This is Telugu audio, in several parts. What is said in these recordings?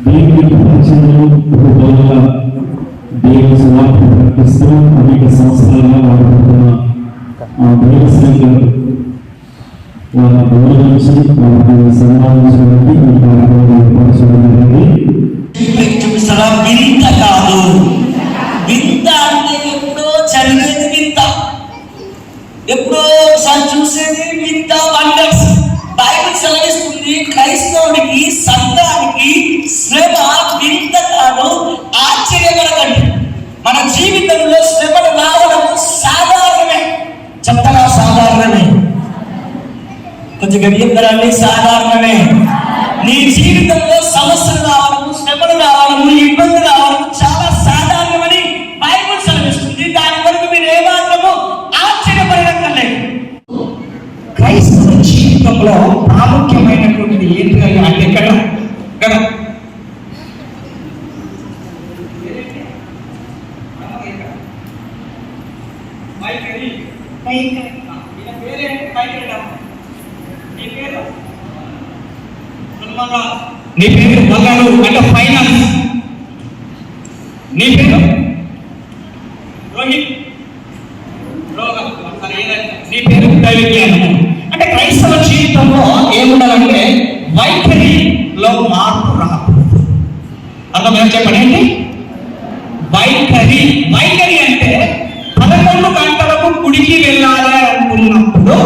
దేవుని ప్రపంచంలో బహుబలంగా దేవుని సువార్త ప్రకటిస్తూ అనేక సంవత్సరాలుగా వాడుతున్న దైవ సేవకులు వాళ్ళ గౌరవించి వాళ్ళకి సన్మానించడానికి ఈ కార్యక్రమం ఏర్పరచడం జరిగింది. వింత కాదు, వింత అంటే ఎప్పుడో చదివేది వింత, ఎప్పుడో ఒకసారి చూసేది వింత. వండర్స్ బైబిల్ సెలవిస్తుంది, క్రైస్తవుడికి సంఘానికి శ్రమ వింత కాదు, ఆశ్చర్యపడకండి. మన జీవితంలో శ్రమలు రావడం సాధారణమే. చెప్తారా? సాధారణమే. కొంచెం గడియంతరాన్ని సాధారణమే. నీ జీవితంలో సమస్యలు రావడం, శ్రమలు రావడం, ఇబ్బంది రావడం చాలా సాధారణమని బైబిల్ సెలవిస్తుంది. దాని వరకు మీరు ఏమాత్రము ఆశ్చర్యపడక్కర్లేదు. క్రైస్తవ జీవితంలో ప్రాముఖ్యమైనటువంటిది ఏంటి అంటే కదా నీ పేరు వల్లాడు అంటే ఫైనాన్స్. నీ పేరు రోహిత్, నీ పేరు దైవ జ్ఞానము. అంటే క్రైస్తవ జీవితంలో ఏముండాలంటే వైఖరిలో మార్పు రాకూడదు. అర్థమైనా చెప్పండి ఏంటి వైఖరి? వైఖరి అంటే 11 గంటలకు గుడికి వెళ్ళాలి అనుకున్నప్పుడు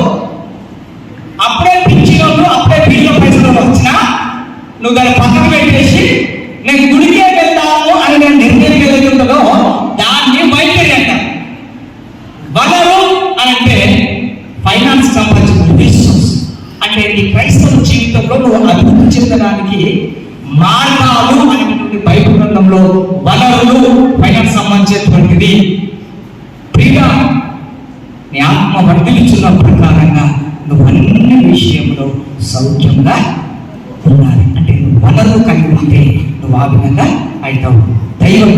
అప్పుడే పిచ్చినోళ్ళు, అప్పుడే బిల్లు పైసలు వచ్చినా నువ్వు దాన్ని పక్కన పెట్టేసి నేను గుడికే వెళ్తాను అని నేను నిర్ణయం వెళ్తుందో దాన్ని వైఖరి అంటారు. వనరు అని అంటే ఫైనాన్స్ సంబంధించిన రిసోర్స్. అంటే నీ క్రైస్తవ జీవితంలో నువ్వు అభివృద్ధి చెందడానికి మార్గాలు అనేటువంటి బైబిల్ గ్రంథంలో వనరులు ఫైనాన్స్ సంబంధించినటువంటిది. ప్రియుడా, నీ ఆత్మ వర్ధిల్చున్న ప్రకారంగా నువ్వు అన్ని విషయంలో సౌఖ్యంగా ఉండాలి. అంటే నువ్వు వనరులు కలిగి ఉంటే నువ్వు ఆ విధంగా అవుతావు. దైవం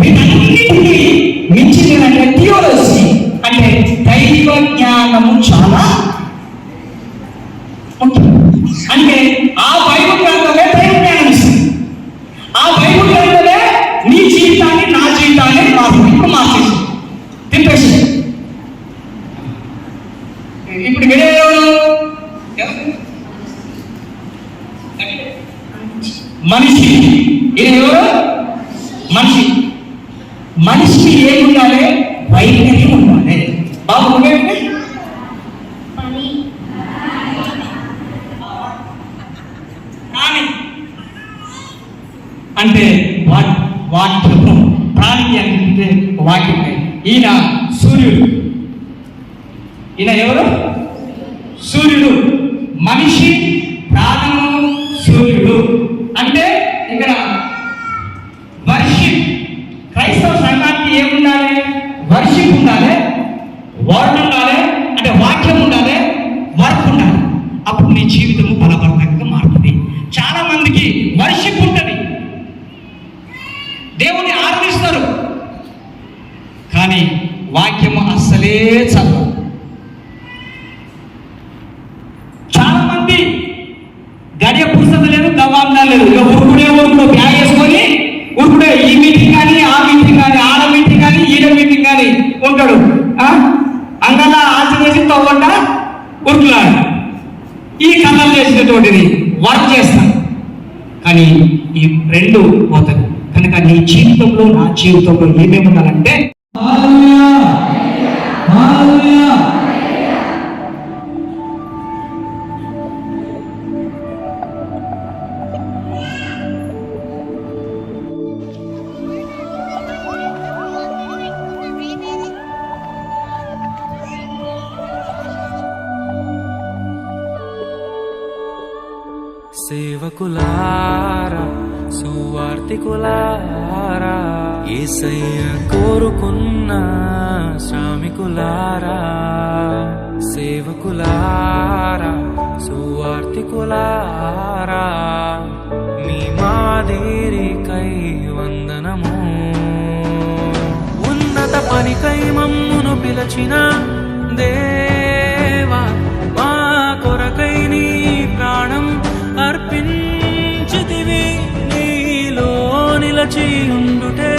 వీటన్నిటికీ మించింది థియాలజీ అంటే దైవ జ్ఞానము చాలా ఉంటుంది. అంటే ఆ బైబిల్ గ్రంథమే దైవ జ్ఞానం ఇస్తుంది. ఆ బైబిల్ గ్రంథమే నీ జీవితాన్ని, నా జీవితాన్ని మార్చేసి తిప్పేసి. ఇప్పుడు మనిషి, ఇది ఎవరు? మనిషి. మనిషికి ఏమి ఉండాలి? వైఖరి ఉండాలి. బాబు నువ్వేంటి? అంటే వాక్యము. ప్రాణి అంటే వాక్యం. ఈయన సూర్యుడు. ఈయన ఎవరు? సూర్యుడు. మనిషి, ప్రాణము, సూర్యుడు. అంటే ఇక్కడ వర్షిప్. క్రైస్తవ సంఘానికి ఏముండాలి? వర్షిప్ ఉండాలి, వర్డ్ ఉండాలి, అంటే వాక్యం ఉండాలి, వర్క్ ఉండాలి. అప్పుడు నీ జీవితము బలవర్ధకంగా మారుతుంది. చాలా మందికి వర్షిప్ ఉంటుంది, దేవుని ఆరాధిస్తారు, కానీ వాక్యము అస్సలే చదవరు. చాలా మంది గడియ పుస్తకం లేదు, గవాండా లేదు, ఇక ఉరుకుడే బ్యాగ్ వేసుకొని ఉరుకుడే. ఈ మీటింగ్ కానీ, ఆ మీటింగ్ కానీ, ఆడ మీటింగ్ కానీ, ఈడ మీటింగ్ కానీ ఉంటాడు. అంగలా ఆచరించి తవ్వంట ఉరుకులాడు. ఈ కథలు చేసినటువంటిది వర్క్ చేస్తాను, కానీ ఈ రెండు పోతాయి. కనుక నీ జీవితంలో, నా జీవితంలో ఏమేమి ఉండాలంటే సేవకులారా, సువార్తికులారా, యేసయ్య కోరుకున్న శ్రామికులారా, సేవకులారా, సువార్తికులారా, మీ మాదిరికై వందనము. ఉన్నత పనికై మమ్మును పిలచిన దేవా, మా కొరకు నిలిచి ఉండుటే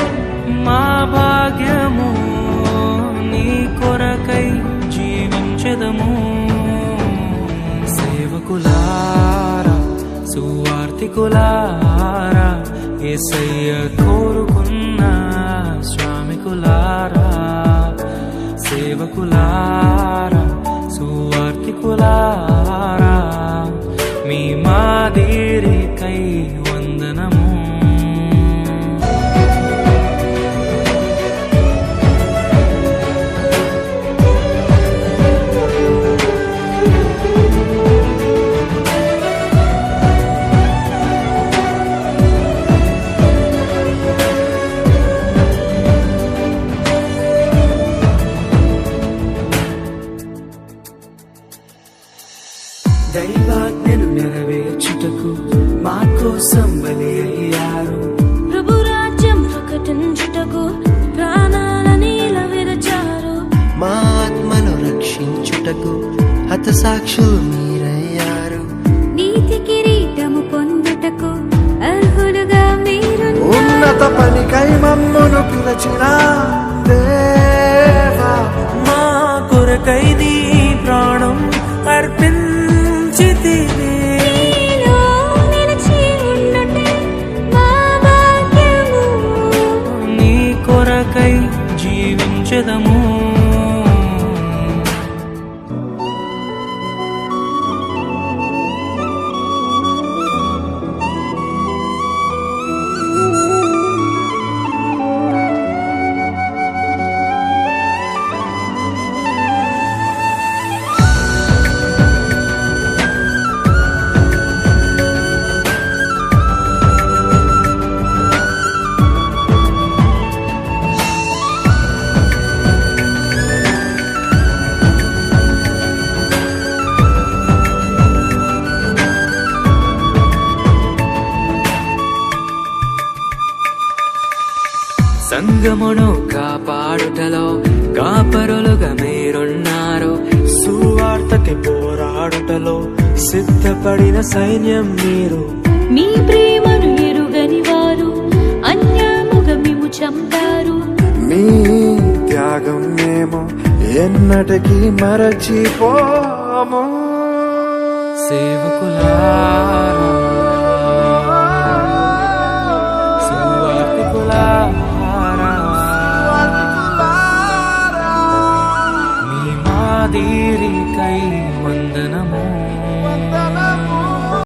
మా భాగ్యము, నీ కొరకై జీవించెదము. సేవకులారా సువార్తికులారా, యేసయ్య కోరుకున్న శ్రామికులారా, సేవకులారా సువార్తికులారా, మీ మాదిరికై వందనము. దైవాజ్ఞను నెరవేర్చుటకు మా కోసం బలి అయ్యారు. ప్రభు రాజ్యం ప్రకటించుటకు ప్రాణాలని విరచారు. మా ఆత్మను రక్షించుటకు హతసాక్షులు మీరయ్యారు. నీతి కిరీటము పొందుటకు అర్హులుగా మీరు. ఉన్నత పనికై మమ్మును పిలచిన దేవా, మా కొరకై నీ ప్రాణం అర్పించితివి. నీలో నిలిచి ఉండుటే మా భాగ్యము, నీ కొరకై జీవించెదము. సంగమును కాపాడుటలో కాపరులుగా మీరున్నారు. సువార్తకి పోరాడుటలో సిద్ధపడిన సైన్యం మీరు. మీ ప్రేమను ఎరుగని వారు అన్యాముగా మేము చంపారు. మీ త్యాగం మేము ఎన్నటికీ మరచిపోము. సేవకులారా